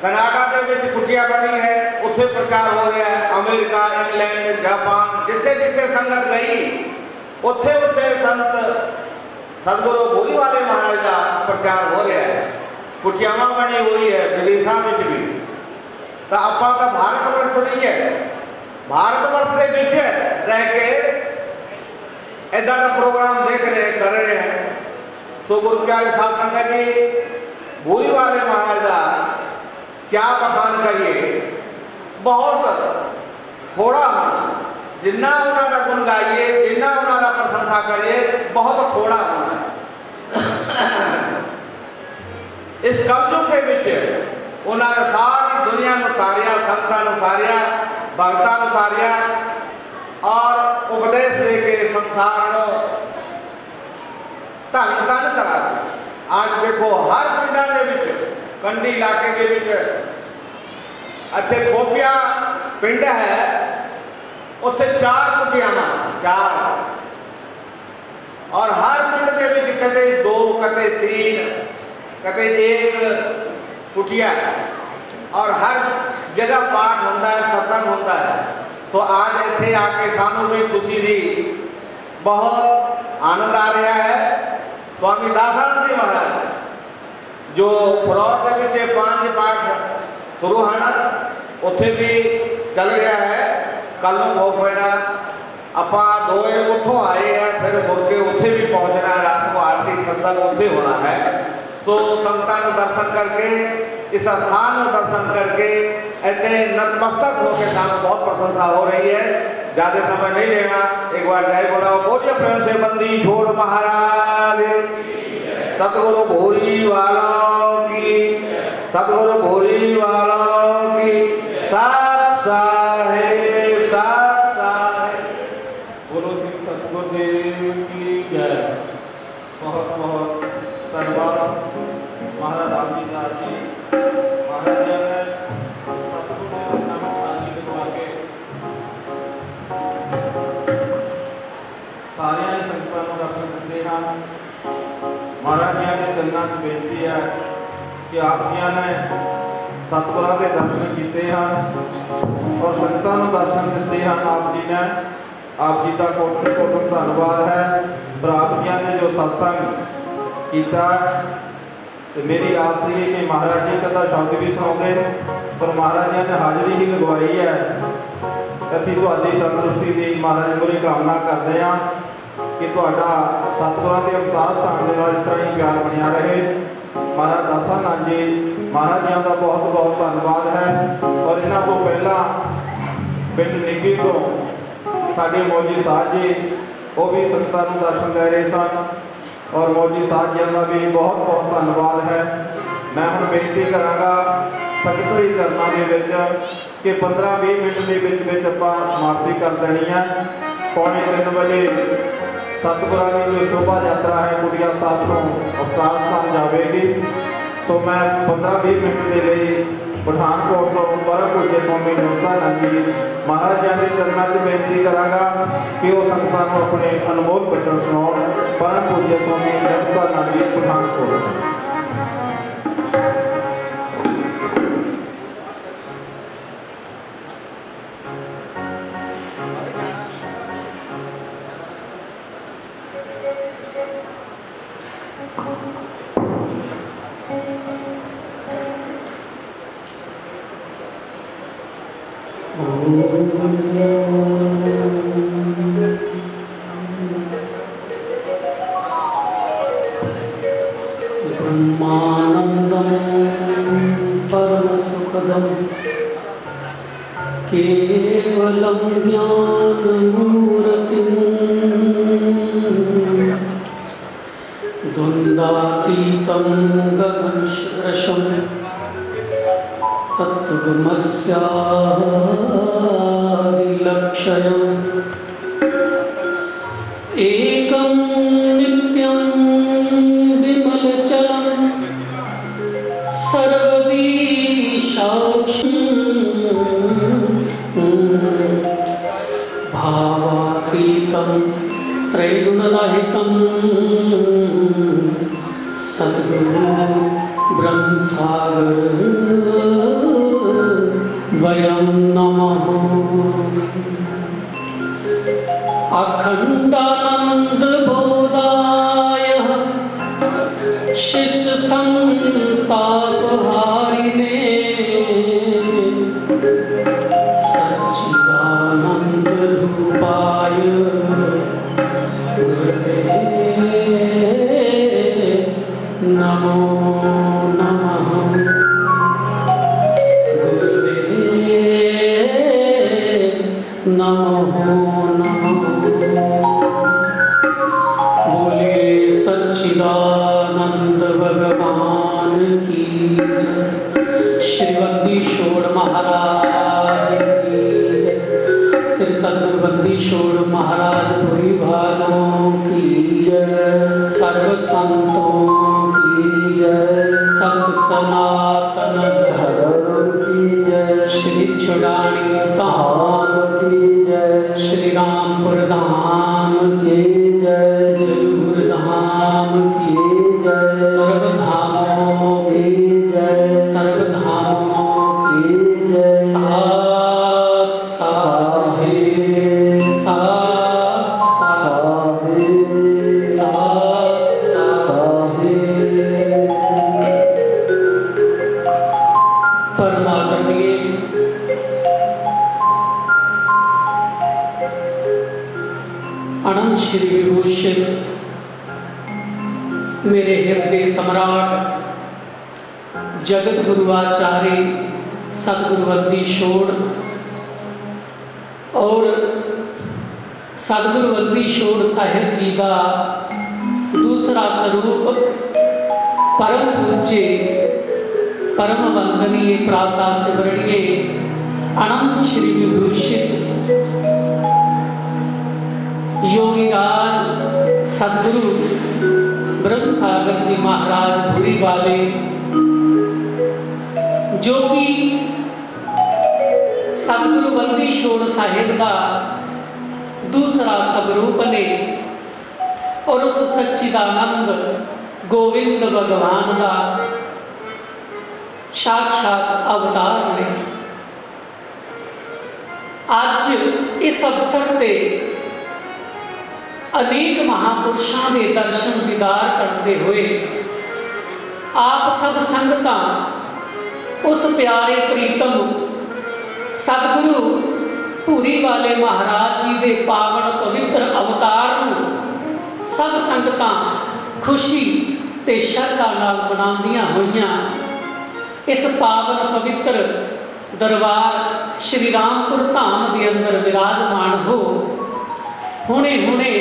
कनाडा के विच कुटिया बनी है, उत्थे प्रचार हो रहा है। अमेरिका, इंग्लैंड, जापान, जिथे जिथे संगत गई उत्थे उत्थे संत सदगुरु भोरी वाले महाराज का प्रचार हो रहा है। कुटियावां बनी हुई है विदेशों में भी। तो आप भारत वर्ष नहीं है, भारत वर्ष के पीछे रह के ऐसा का प्रोग्राम देख रहे कर रहे हैं। तो गुरु प्यारे साध संगत जी, भोरी वाले महाराज का क्या बखान करिए। बहुत थोड़ा होना, जिन्ना उन्होंने गुण गाइए, जिन्ना उन्होंने प्रशंसा करिए, बहुत थोड़ा होना है। इस कलयुग के विच उन्होंने सारी दुनिया में उतारिया, संतां नूं उतारिया, भगतां नूं उतारिया और उपदेश दे के संसार को धन धन करा दिया। आज देखो हर पिंडां दे विच, कंडी इलाके के विच इत्थे खोपिया पिंड है, उत्थे 4 कुटियावां, 4, और हर पिंड दे विच कदे 2, कदे 3, कदे 1 कुटिया, और हर जगह पाठ होता है, सत्संग होता है। सो आज इत्थे आके सानू भी खुशी दी, बहुत आनंद आ रहा है। स्वामी दासानंद जी महाराज जो फरौर के विच 5 पाठ शुरू हैं, उत्थे भी चल रहा है। कल भोग पैना, आपां 2 उत्थों आए हैं, फिर मुड़ के उत्थे भी पहुँचना है, रात को आरती सत्संग उत्थे होना है। सो संगतां नूं दर्शन करके, इस स्थान में दर्शन करके इतने नतमस्तक होकर सामने बहुत प्रशंसा हो रही है। ज़्यादा समय नहीं लेना, एक बार जय बोलाओ, बोलिए प्रेम से बंदी छोड़ महाराज, सतगुरु भोरी वालों की, सतगुरु भोरी वालों की, साथ साहेब, साथ साहेब, गुरु सिंह सतगुरुदेव की जय। बहुत बहुत धन्यवाद महाराज रामजीदास जी महाराज जी ने सतगुरुदेव नाम पानी लिखवा के सारे संगतां नूं दर्शन दिते हैं। महाराज जी ने चरणों में बेनती है कि आप जी ने सतगुरां के दर्शन किए हैं और संगतां नूं दर्शन दिते हैं। आप जी ने, आप जी का कोटि कोटि धन्यवाद है। पर आप जी ने जो सत्संग किया, तो मेरी आस है कि महाराज जी कदा शब्द भी सुनाते, पर महाराज जी ने हाजिरी ही लगवाई है। असीं तुहाडी तंदुरुस्ती की महाराज मुझे कामना करते हैं कि तुहाडा सतगुरां के अवतार स्थान के नाल इस तरह ही प्यार बनिया रहे। महाराज दासानंद जी महाराज जी का बहुत बहुत धन्यवाद है। और इन्हों को पहला पिंड निगी तो साडे मौजी साहब जी वो भी संगतां नूं दर्शन दे रहे सन, और मौजी साहब जी का भी बहुत बहुत धन्यवाद है। मैं हुण बेनती करांगा संगत के चरणों के विच कि 15-20 मिनट के विच आपां समाप्ति कर देनी है। 2:45 बजे सतगुरां की जो शोभा यात्रा है कुटिया साहब को अवतार स्थान जाएगी। सो मैं 15-20 मिनट के लिए पठानकोट तो परम पूज्य स्वामी नित्यानंद जी महाराज जी के चरणों में बेनती करांगा कि वो संगतां नूं अपने अनमोल बचन सुनाउण। परम पूज्य स्वामी नित्यानंद जी पठानकोट। ब्रह्मानंदं परमसुखदं केवलं ज्ञानमूर्तिं द्वन्द्वातीतं गगनसदृशं तत्त्वमस्यादिलक्ष्यम् एकं नित्यं विमलचलं सर्वदी भावातीतं त्रैगुणरहितं सद्गुरु ब्रह्मसागर वयं नमः। अखंडानंद बोधाय शिष्य संतापहारिणे सच्चिदानंद रूपाय गुरवे नमो नमः। गुरवे बोले सच्चिदानंद भगवान की जय। श्री बंदीशोर महाराज की जय। श्री सद्गुरु बंदीशोर महाराज भूरी भालों की जय। सर्व संतों की जय। संत सनातन धर्म की जय। श्री चुड़ानी धाम की जय। श्री रामपुर धाम की जय। जरूर धाम की जय। सर्वधामों की जय। सर्वधामों की जय। सात साहिब सात साहिब सात साहिब। परमात्मीय अनंत श्री विभूषित मेरे हृदय सम्राट जगत गुरु आचार्य सतगुरु बंदीशोर और सतगुरु बंदीशोर साहिब जी का दूसरा स्वरूप परम पूज्य परम वंदनीय प्राता सिमरणीय अनंत श्री विभूषित योगी राज सदगुरु ब्रह्म सागर जी महाराज भूरी वाले, जो कि सतगुरु बंदीशोर साहिब का दूसरा स्वरूप ने और उस सच्चिदानंद गोविंद भगवान का साक्षात अवतार ने आज इस अवसर पे अनेक महापुरुषों के दर्शन दीदार करते हुए आप सब संगतां उस प्यारे प्रीतम सतगुरु भूरी वाले महाराज जी के पावन पवित्र अवतार को सब संगतां खुशी ते श्रद्धा नाल मनांदियां होइयां इस पावन पवित्र दरबार श्री रामपुर धाम के अंदर विराजमान हो हुणे हुणे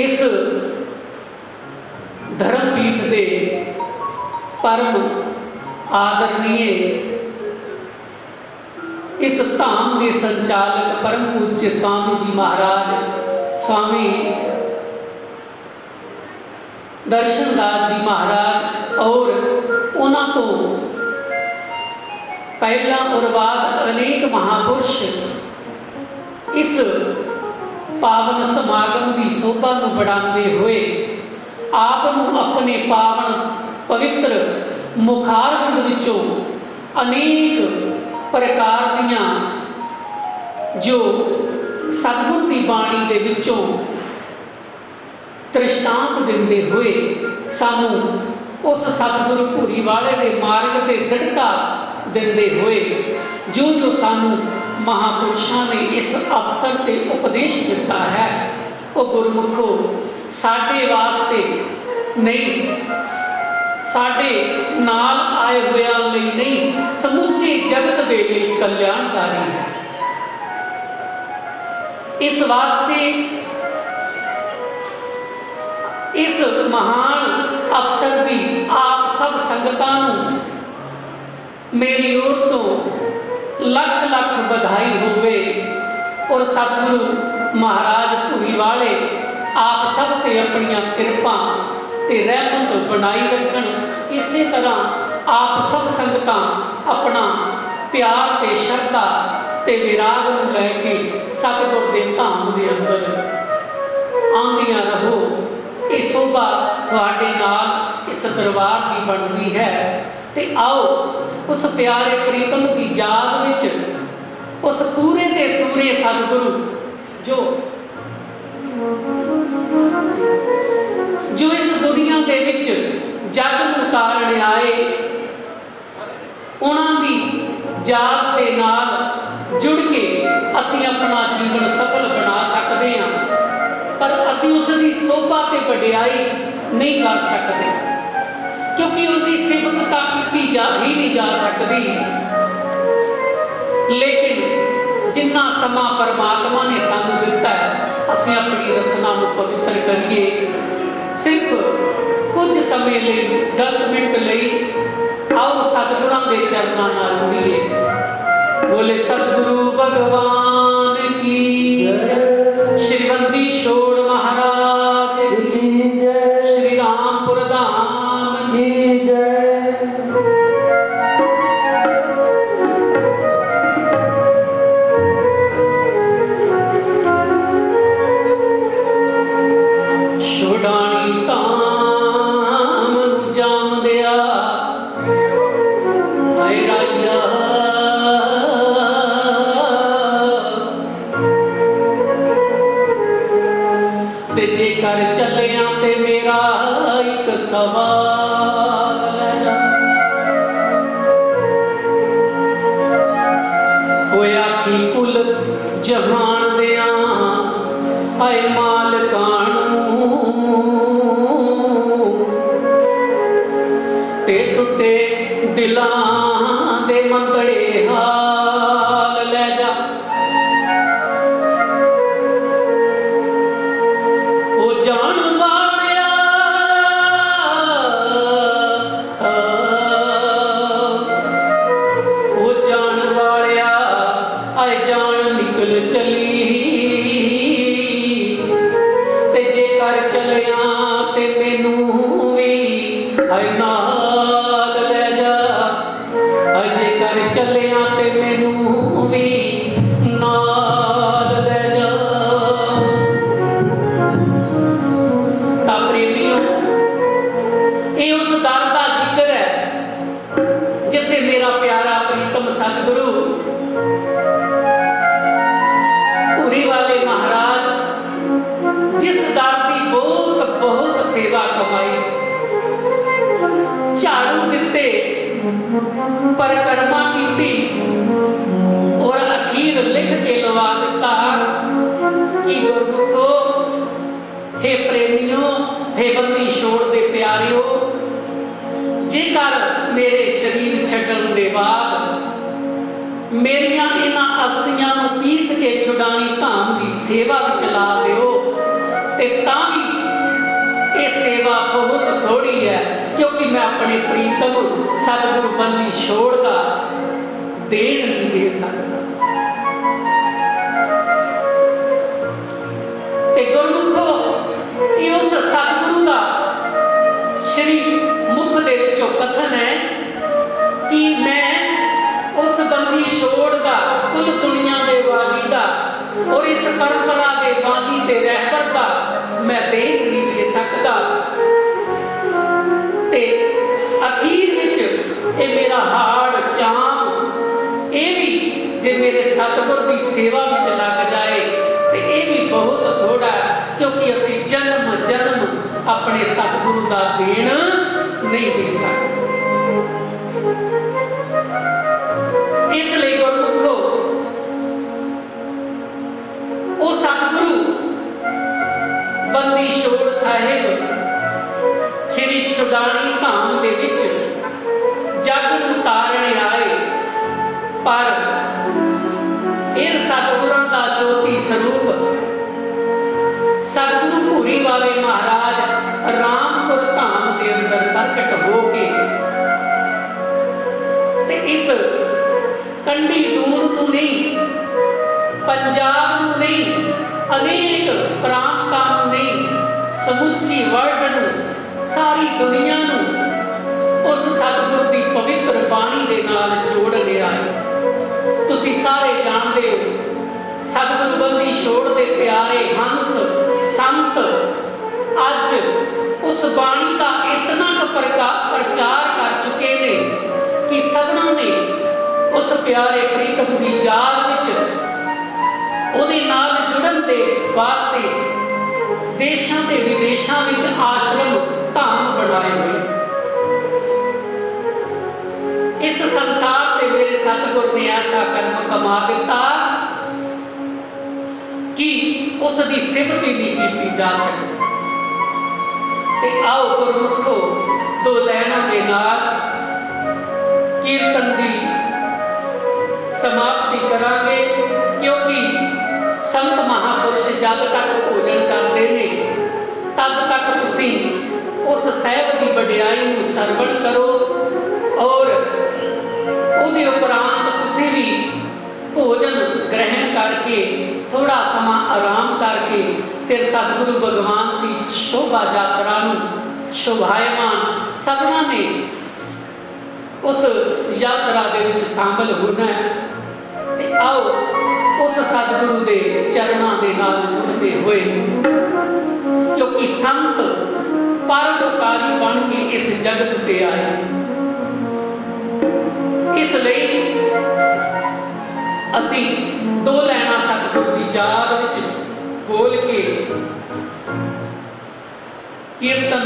इस धर्मपीठ के परम आदरणीय इस धाम के संचालक परम पूज्य स्वामी जी महाराज स्वामी दर्शनदास जी महाराज और उन्होंने तो पहला और बाद अनेक महापुरुष इस पावन समागम की शोभा को बढ़ाते हुए आप अपने पावन पवित्र मुखारबिंद विचों अनेक प्रकार दियां जो सतगुर की बाणी के विचों दृष्टांत देंदे हुए सानू उस सतगुरु भूरी वाले के मार्ग से दृढ़ता देंदे हुए जो जो सानू महापुरुषों ने इस अवसर से उपदेश दिता है वो गुरमुखो साडे वास्ते नहीं साडे नाल आए हुए नहीं समूचे जगत के लिए कल्याणकारी है। इस वास्ते इस महान अवसर की आप सब संगतां मेरी ओर तो लख लख बधाई होवे और सतगुरु महाराज भूरी वाले आप सब ते अपनियां कृपा ते रहमत बनाई रखन। इसी तरह आप सब संगतां अपना प्यार ते श्रद्धा ते विराग नूं लैके सतगुर दे धाम दे अंदर आंदियां रहो। ये शोभा तुहाडे नाल इस दरबार की बनती है। ते आओ उस प्यारे प्रीतम की याद विच उस पूरे ते सूरे सतगुरु जो इस दुनिया के विच जग नूं तारन आए उन्हां दी याद दे नाल जुड़ के असीं अपना जीवन सफल बना सकते हैं, पर असीं उसकी शोभा ते वडियाई नहीं कर सकते क्योंकि उसकी सिफतता की जा ही नहीं जा सकती। लेकिन जिन्ना समा परमात्मा ने सानू दिता है असीं अपनी रसना नूं पवित्र करिए। सिर्फ कुछ समय लई 10 मिनट लई आओ सतगुरां दे चरनां नाल जुड़िए। बोले सतगुरु भगवान की जय, श्री बंदी छोड़ महाराज की जय, श्री रामपुर धाम की जय। छोड़ानी ताम नूं जाम दिया हाय राया, ते जेकर चलिया ते मेरा एक सवाल लै जा। होया की कुल जहान दिया आए मालकानू, ते टुटे दिलां दे मंगड़े हाल लै जा। ओ जान वालिया ओ जान वालिया आए जान निकल चली, ते जेकर चलिया ते मैनू भी आए नाल लै जा। आए जेकर चलिया ते मैनू भी नाल लै जा। तां प्रेमियों, ये उस दर का जिक्र है जिथे मेरा प्यारा प्रीतम सतगुरु पूरी वाले महाराज जिस दर की बहुत बहुत सेवा कमाई, झाड़ू दिते, परिक्रमा की और अखीर लिख के लवा दिता कि गुरमुखो, हे प्रेमियों, हे बंदी छोड़ दे प्यारियो, जेकर मेरे शरीर छड्डण दे बाद मेरिया इन्हां अस्थियां नूं पीस के छुड़ानी धाम की सेवा चला दिओ, ते तां भी ये सेवा बहुत थोड़ी है, क्योंकि मैं अपने प्रीतम सतगुरु बंदी छोड़ का देन नहीं दे सकता। ते गुरमुखो, ये उस सतगुरु का श्री मुख दे विचों कथन है कि मैं उस बंदी छोड़ का कुल दुनिया दे वाली का और इस परंपरा के बानी ते रहबर का मैं देन नहीं दे सकता। ते अखीर विच ये मेरा हाड़ चाम ये भी जे मेरे सतगुर की सेवा विच लग जाए तो ये भी बहुत थोड़ा है, क्योंकि असी जन्म जन्म अपने सतगुरु का देन नहीं दे सकते। इसलिए गुरमुखो, वो सतगुरु बंदी छोड़ साहिब श्री छुड़ानी धाम दे विच जग नूं तारने आए, पर फिर सतगुरां दा ज्योति स्वरूप सतगुरु भूरी वाले महाराज रामपुर धाम के अंदर प्रकट हो के ते इस कंडी दूर नूं नहीं, पंजाब नूं नहीं, अनेक प्रांतां नूं नहीं, समुची वर्ल्ड नूं, सारी दुनिया नूं उस सतगुर की पवित्र बाणी दे नाल जोड़ लिया है। तुसी सारे जानते हो सतगुरु बंदी छोड़ दे प्यारे हंस संत अज उस बाणी का इतना प्रचार कर चुके ने कि सबना ने उस प्यारे प्रीतम की जाल विच उहदे नाल जुड़न दे वास्ते देशां ते विदेशां विच आश्रम धाम बनाए हुए। इस संसार ते मेरे सतगुर ने ऐसा कर्म कमा दिता कि उसकी सिफत ही नहीं की जा सकती। ते आओ गुरमुखो, दो लैनां दे नाल कीर्तन की समाप्ति करांगे। क्योंकि संत महापुरुष जब तक भोजन करते हैं तब तक तुसी उस साहिब की वडियाई नूं सरवण करो और उहदे उपरांत तुसी भी भोजन ग्रहण करके थोड़ा समा आराम करके फिर सतगुरु भगवान की शोभा यात्रा नूं शोभायमान सबना ने उस यात्रा दे विच शामिल होना है। ते आओ उस सतगुरु के चरणों के नाल जुड़ते हुए, क्योंकि संत परोपकारी बन के इस जगत पे आए, इसलिए असी दो लाइनां सतगुरु की याद विच बोल के कीर्तन